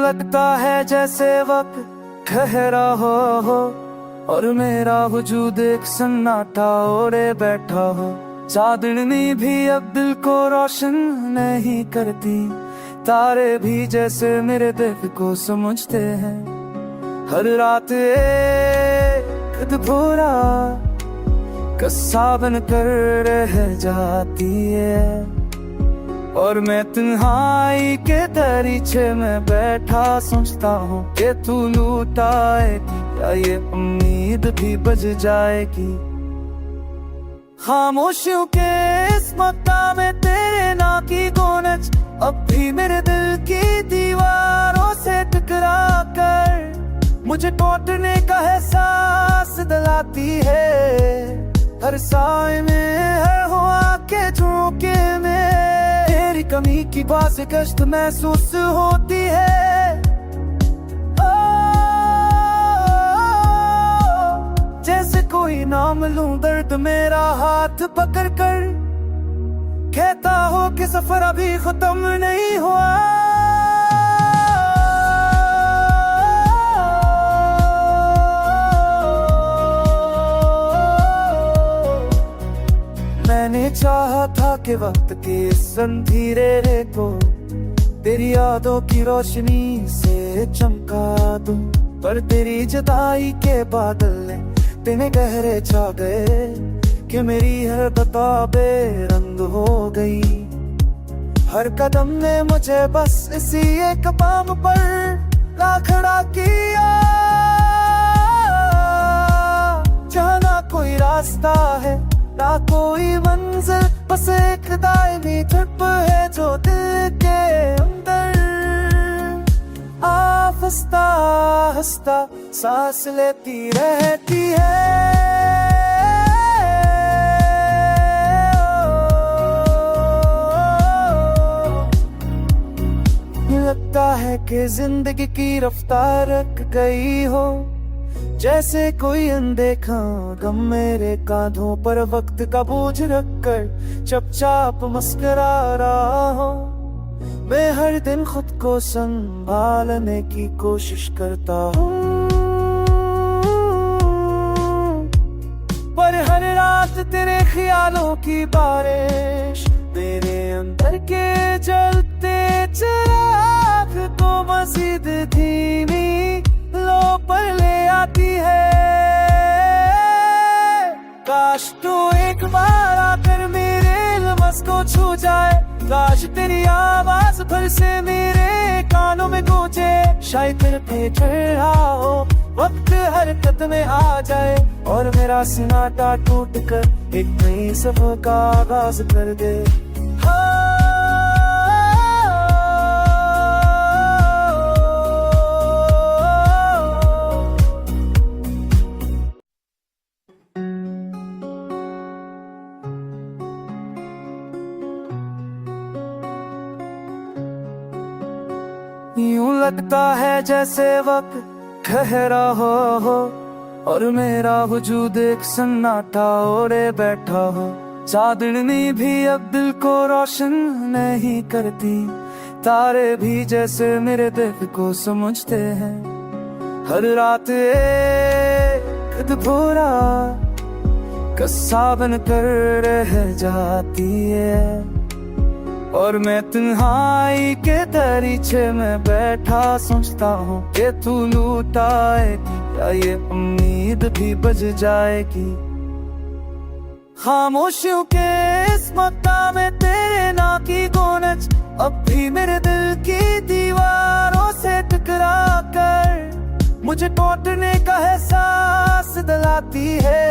लगता है जैसे वक्त ठहरा हो और मेरा वजूद एक सन्नाटा ओढ़े बैठा हो। चांदनी भी अब दिल को रोशन नहीं करती, तारे भी जैसे मेरे दिल को समझते हैं। हर रात एक अधूरा किस्सा बन कर रह जाती है और मैं तन्हाई के दरीचे में बैठा सोचता हूँ कि तू लूट आएगी या ये उम्मीद भी बज जाएगी। खामोशियों के इस मकाम में तेरे नाम की गूंज अब भी मेरे दिल की दीवारों से टकरा कर मुझे टूटने का एहसास दिलाती है। हर साए में हर हुआ के झोंके में तेरी कमी की बात कष्ट महसूस होती है। जैसे कोई नाम लूं दर्द मेरा हाथ पकड़ कर कहता हो कि सफर अभी खत्म नहीं हुआ। मैंने चाहा था कि वक्त के इस अंधेरे को तेरी यादों की रोशनी से चमका दूं, पर तेरी जुदाई के बादल ने तेने गहरे छा गए कि मेरी हर किताबें रंग हो गई। हर कदम ने मुझे बस इसी एक पाम पर ला खड़ा किया। जहाँ ना कोई रास्ता है ना कोई मंजिल, बस एक दायमी धड़प है जो दिल के अंदर आहिस्ता आहिस्ता सांस लेती रहती है। लगता है कि जिंदगी की रफ्तार रुक गई हो, जैसे कोई अनदेखा गम मेरे कांधों पर वक्त का बोझ रखकर चुपचाप मुस्कुरा रहा हो। मैं हर दिन खुद को संभालने की कोशिश करता हूँ, पर हर रात तेरे ख्यालों की बारिश मेरे अंदर के जलते चिराग को मजीद धीमी लो पर ले आती है। काश तू एक बार आकर मेरे लम्स को छू जाए, काश तेरी आवाज फिर से मेरे कानों में गूंजे। शायद फिर ठहर रहा हो वक्त हरकत में आ जाए और मेरा सन्नाटा टूट कर एक नई सफर का आगाज कर दे। यूं लगता है जैसे वक्त ठहरा हो और मेरा वजूद एक सन्नाटा ओढ़े बैठा हो। चांदनी भी अब दिल को रोशन नहीं करती, तारे भी जैसे मेरे दिल को समझते हैं। हर रात एक अधूरा किस्सा बन कर रह जाती है और मैं तन्हाई के दरीचे में बैठा सोचता हूँ कि तू लूट आएगी या ये उम्मीद भी बज जाएगी। खामोशियों के इस मकाम में तेरे नाम की गूंज अब भी मेरे दिल की दीवारों से टकरा कर मुझे टूटने का एहसास दिलाती है।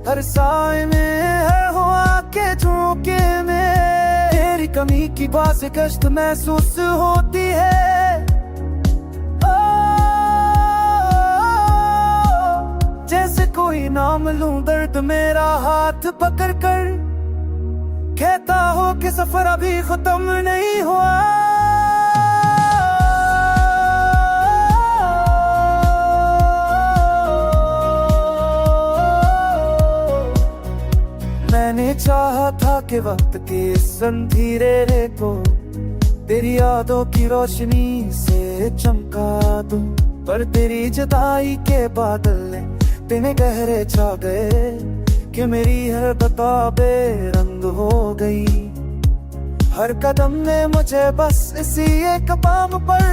हर साए में हर हुआ के झोंके में तेरी कमी की बात कष्ट महसूस होती है। जैसे कोई नाम लूं दर्द मेरा हाथ पकड़ कर कहता हो कि सफर अभी खत्म नहीं हुआ। मैंने चाहा था कि वक्त के इस अंधेरे को तेरी यादों की रोशनी से चमका दूं, पर तेरी जुदाई के बादल ने तेने गहरे छा गए कि मेरी हर किताबें रंग हो गई। हर कदम ने मुझे बस इसी एक पाम पर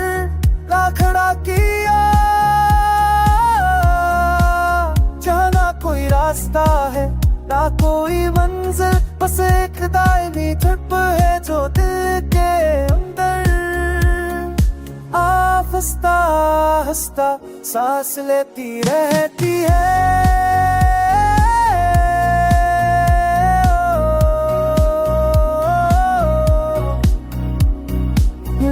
ला खड़ा किया, जहाँ ना कोई रास्ता है ना कोई मंजिल, बस एक दायमी धड़प है जो दिल के अंदर आहिस्ता आहिस्ता सांस लेती रहती है।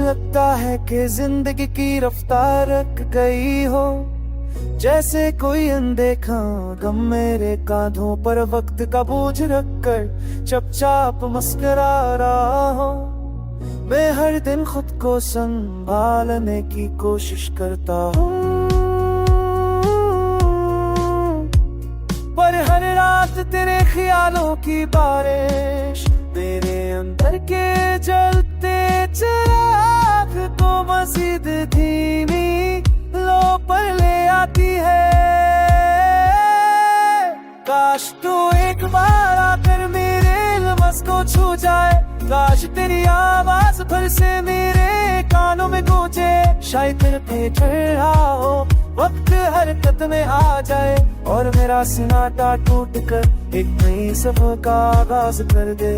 लगता है कि जिंदगी की रफ्तार रुक गई हो, जैसे कोई अनदेखा गम मेरे कांधों पर वक्त का बोझ रखकर चुपचाप मुस्कुरा रहा हो। मैं हर दिन खुद को संभालने की कोशिश करता हूँ, पर हर रात तेरे ख्यालों की बारिश मेरे अंदर के जलते चिराग को मजीद धीमी लो पर ले आती है। काश तू एक बार आकर मेरे लफ्ज़ को छू जाए, काश तेरी आवाज फिर से मेरे कानों में गूंजे। शायद फिर ठहर रहा हो वक्त हरकत में आ जाए, और मेरा सन्नाटा टूट कर एक नई सफर का आगाज कर दे।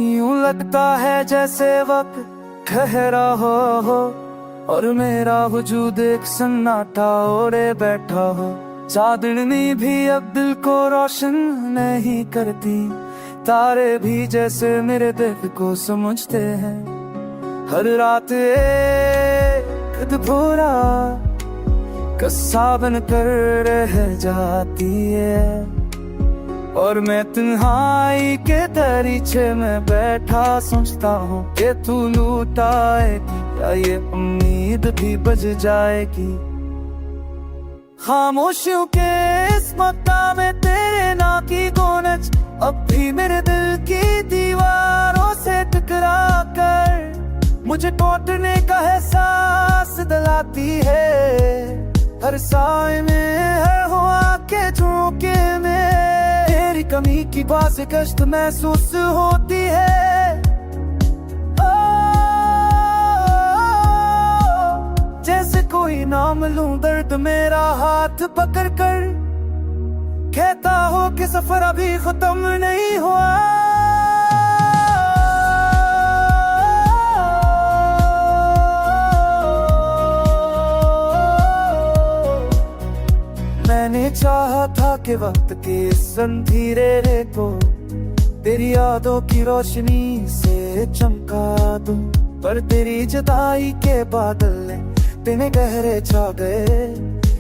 यूं लगता है जैसे वक्त ठहरा हो और मेरा वजूद एक सन्नाटा ओढ़े बैठा हो। चांदनी भी अब दिल को रोशन नहीं करती, तारे भी जैसे मेरे दिल को समझते हैं। हर रात एक अधूरा किस्सा बन कर रह जाती है, और मैं तन्हाई के दरीचे में बैठा सोचता हूँ कि तू लौटाएगी या ये उम्मीद भी बज जाएगी। खामोशियों के इस मक्का में तेरे नाम की गूंज अब भी मेरे दिल की दीवारों से टकरा कर मुझे टूटने का एहसास दिलाती है। हर साए में हर हुआ के झोंके में तेरी कमी की बात कष्ट महसूस होती है। जैसे कोई नाम लूं दर्द मेरा हाथ पकड़ कर कहता हो कि सफर अभी खत्म नहीं हुआ। मैंने चाहा था कि वक्त के इस अंधेरे को तेरी यादों की रोशनी से चमका दूं, पर तेरी जुदाई के बादल ने तेने गहरे छा गए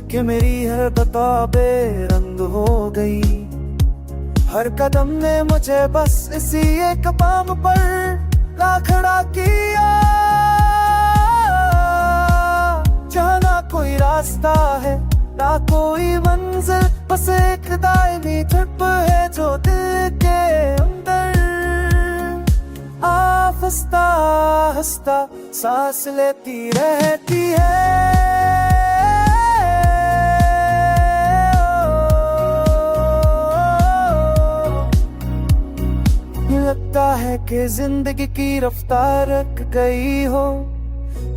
कि मेरी हर किताबें रंग हो गई। हर कदम ने मुझे बस इसी एक पाम पर ला खड़ा किया, जहाँ ना कोई रास्ता है ना कोई मंजिल, बस एक दायमी धड़प है जो दिल के अंदर आहिस्ता आहिस्ता सांस लेती रहती है। लगता है कि जिंदगी की रफ्तार रुक गई हो,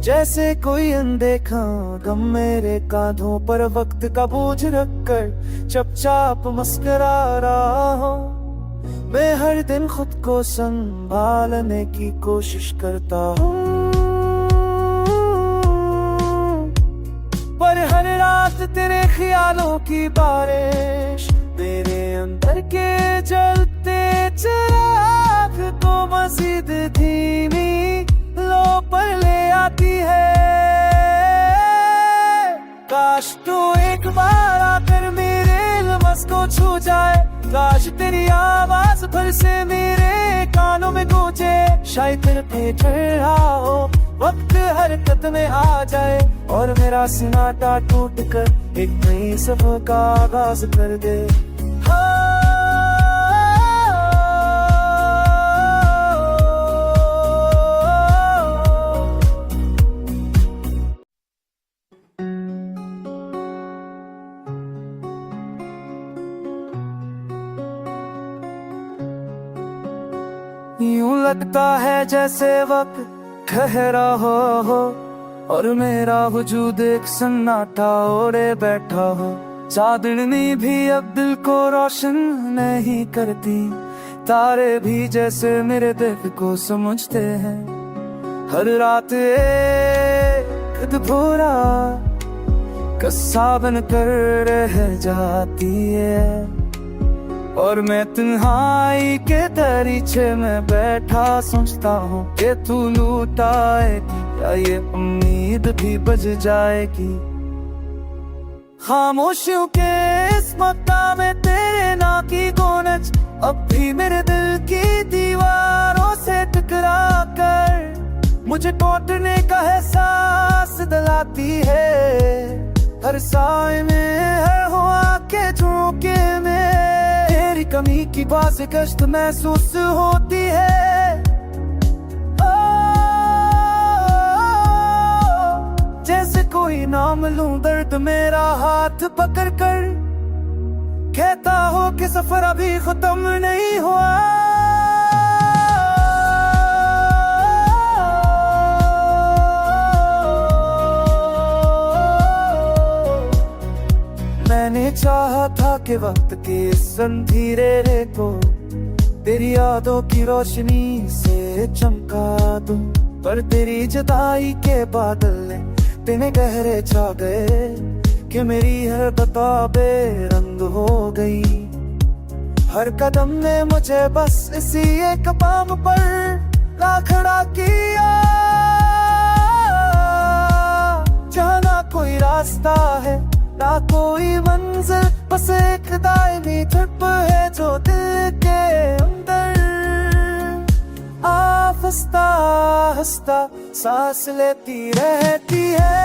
जैसे कोई अनदेखा गम मेरे कांधों पर वक्त का बोझ रखकर चुपचाप मुस्कुरा रहा हो। मैं हर दिन खुद को संभालने की कोशिश करता हूँ, पर हर रात तेरे ख्यालों की बारिश मेरे अंदर के जलते चिराग को मजीद धीमी लो पर ले आती है। काश तू एक बार आकर मेरे लफ्ज़ को छू जाए, काश तेरी आवाज फिर से मेरे कानों में गूंजे, शायद फिर ठहरा हो वक्त हरकत में आ जाए और मेरा सन्नाटा टूट कर एक नई सफर का आगाज कर दे। यूं लगता है जैसे वक्त ठहरा हो और मेरा वजूद एक सन्नाटा ओढ़े बैठा हो। चांदनी भी अब दिल को रोशन नहीं करती, तारे भी जैसे मेरे दिल को समझते हैं। हर रात एक अधूरा किस्सा बन कर रह जाती है और मैं तन्हाई के दरीचे में बैठा सोचता हूँ कि तू लूटाएगी या ये उम्मीद भी बज जाएगी। खामोशियों के इस मक्का में तेरे नाम की गूंज अब भी मेरे दिल की दीवारों से टकरा कर मुझे टूटने का एहसास दिलाती है। हर साए में हर हवा के झोंके में तेरी कमी की बात कष्ट महसूस होती है। जैसे कोई नाम लूं दर्द मेरा हाथ पकड़ कर कहता हो कि सफर अभी खत्म नहीं हुआ। मैंने चाहा था कि वक्त के इस अंधेरे को तेरी यादों की रोशनी से चमका दूं, पर तेरी जुदाई के बादल ने तेने गहरे छा गए कि मेरी हर किताबें रंग हो गई। हर कदम ने मुझे बस इसी एक पाम पर ला खड़ा किया, जहाँ ना कोई रास्ता है ना कोई मंजिल, बस एक दायमी धड़प है जो दिल के अंदर आहिस्ता आहिस्ता सांस लेती रहती है।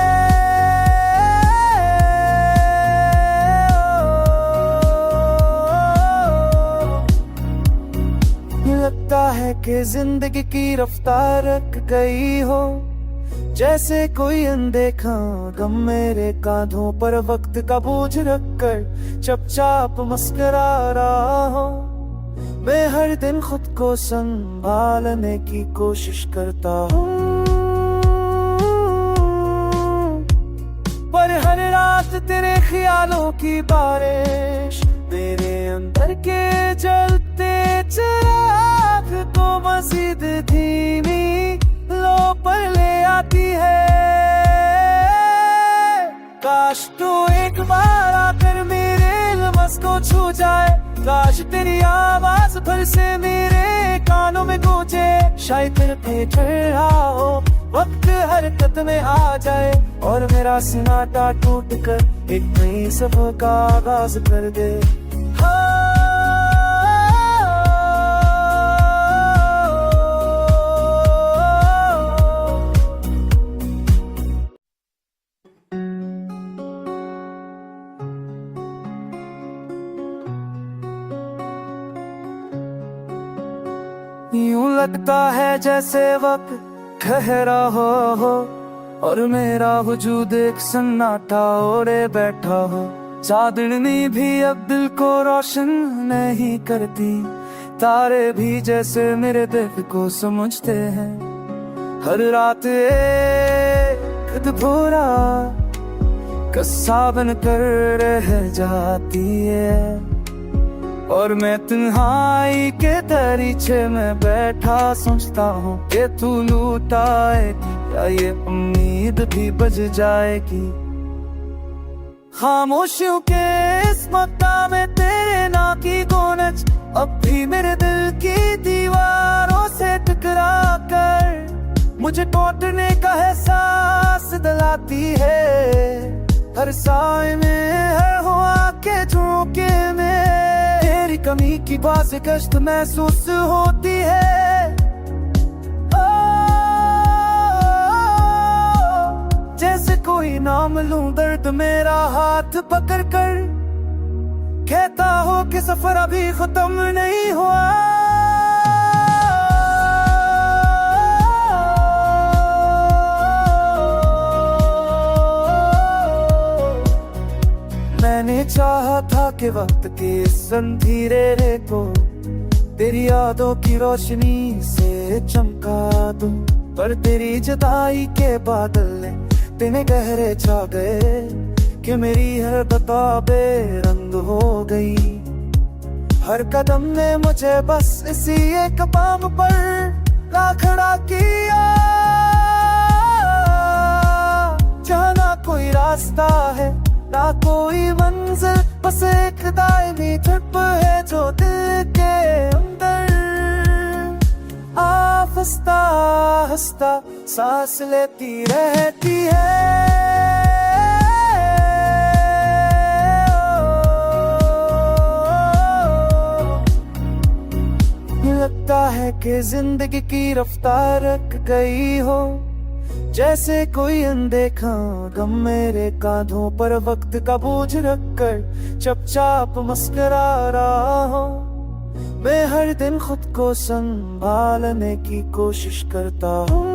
लगता है कि जिंदगी की रफ्तार रुक गई हो, जैसे कोई अनदेखा गम मेरे कांधों पर वक्त का बोझ रखकर चुपचाप मुस्कुरा रहा हो। मैं हर दिन खुद को संभालने की कोशिश करता हूँ, पर हर रात तेरे ख्यालों की बारिश मेरे अंदर के जलते चिराग को मजीद धीमी लो पर ले आती है। काश तू एक बार आकर मेरे लफ्ज़ को छू जाए, काश तेरी आवाज फिर से मेरे कानों में गूंजे, शायद फिर ठहरा हो वक्त हरकत में आ जाए और मेरा सन्नाटा टूट कर एक नई सफर का आगाज कर दे। यूं लगता है जैसे वक्त ठहरा हो और मेरा वजूद एक सन्नाटा ओढ़े बैठा हो। चांदनी भी अब दिल को रोशन नहीं करती, तारे भी जैसे मेरे दिल को समझते हैं। हर रात एक अधूरा किस्सा बन कर रह जाती है और मैं तन्हाई के दरीचे में बैठा सोचता हूँ कि तू लूटाएगी या ये उम्मीद भी बज जाएगी। खामोशियों के इस मक्का में तेरे नाम की गूंज अब भी मेरे दिल की दीवारों से टकरा कर मुझे टूटने का एहसास दिलाती है। हर साए में हर हवा के झोंके में तेरी कमी की बात कष्ट महसूस होती है। जैसे कोई नाम लूं दर्द मेरा हाथ पकड़ कर, कहता हो कि सफर अभी खत्म नहीं हुआ। मैंने चाहा था कि वक्त के इस अंधेरे को तेरी यादों की रोशनी से चमका दूं, पर तेरी जुदाई के बादल ने इतने गहरे छा गए कि मेरी हर किताबें रंग हो गई। हर कदम ने मुझे बस इसी एक पाम पर ला खड़ा किया। जहाँ ना कोई रास्ता है ना कोई मंजिल, बस एक दायमी धड़प है जो दिल के अंदर हंसता हंसता सांस लेती रहती है। लगता है कि जिंदगी की रफ्तार रुक गई हो, जैसे कोई अनदेखा गम मेरे कांधों पर वक्त का बोझ रखकर चुपचाप मुस्कुरा रहा हो। मैं हर दिन खुद को संभालने की कोशिश करता हूँ,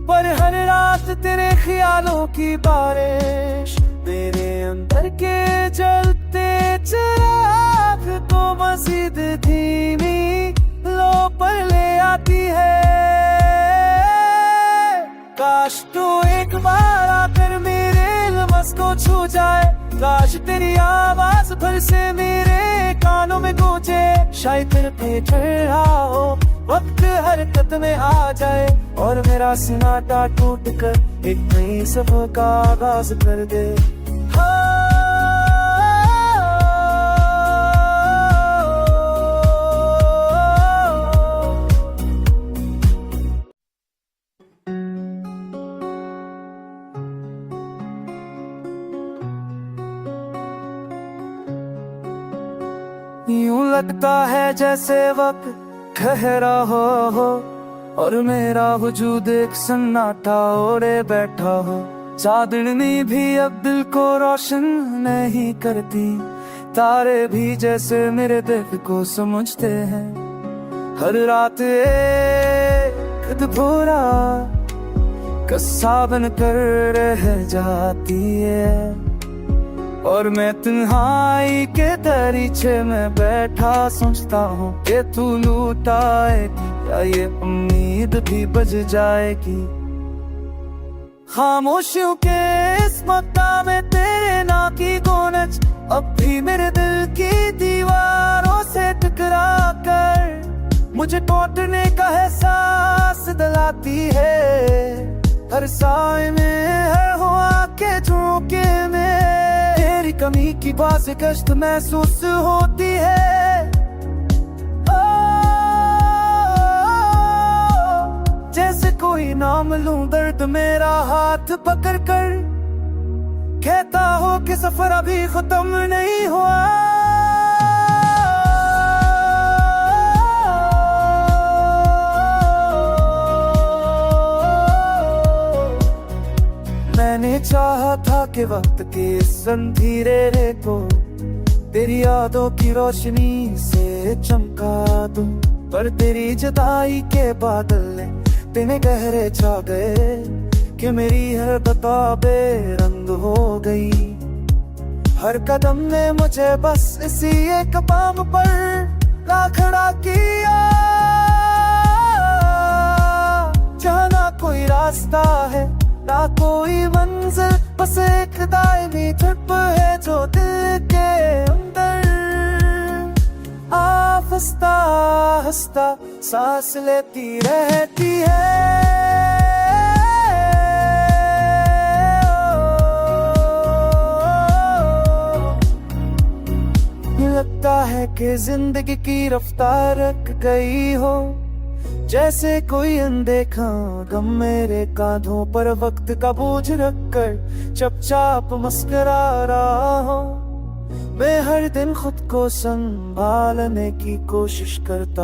पर हर रात तेरे ख्यालों की बारिश मेरे अंदर के जलते चिराग को मजीद धीमी लो पर ले आती है। काश तू एक बार आकर मेरे लम्स को छू जाए, काश तेरी आवाज फिर से मेरे कानों में गूंजे। शायद फिर पे ठहरा हो वक्त हरकत में आ जाए और मेरा सन्नाटा टूट कर एक नई सफर का आगाज कर दे। यूं लगता है जैसे वक्त ठहरा हो और मेरा वजूद एक सन्नाटा ओढ़े बैठा हो। चांदनी भी अब दिल को रोशन नहीं करती, तारे भी जैसे मेरे दिल को समझते हैं। हर रात एक अधूरा किस्सा बन कर रह जाती है और मैं तन्हाई के दरीचे में बैठा सोचता हूँ कि तू लौट आएगी या ये उम्मीद भी बज जाएगी। खामोशियों के इस मकाम में तेरे ना की गूंज अब भी मेरे दिल की दीवारों से टकरा कर मुझे टूटने का एहसास दिलाती है। हर साए में हर हुआ के झोंके में तेरी कमी की बात कष्ट महसूस होती है। जैसे कोई नाम लूं दर्द मेरा हाथ पकड़ कर, कहता हो कि सफर अभी खत्म नहीं हुआ। मैंने चाहा था कि वक्त के इस अंधेरे को तेरी यादों की रोशनी से चमका दूं, पर तेरी जुदाई के बादल ने इतने गहरे छा गए कि मेरी हर किताबें रंग हो गई। हर कदम ने मुझे बस इसी एक पाम पर ला खड़ा किया। जहाँ ना कोई रास्ता है ना कोई मंजिल, बस एक दायमी धड़प है जो दिल के अंदर हंसता हंसता सांस लेती रहती है। लगता है कि जिंदगी की रफ्तार रुक गई हो, जैसे कोई अनदेखा गम मेरे कांधों पर वक्त का बोझ रखकर चुपचाप मुस्कुरा रहा हो। मैं हर दिन खुद को संभालने की कोशिश करता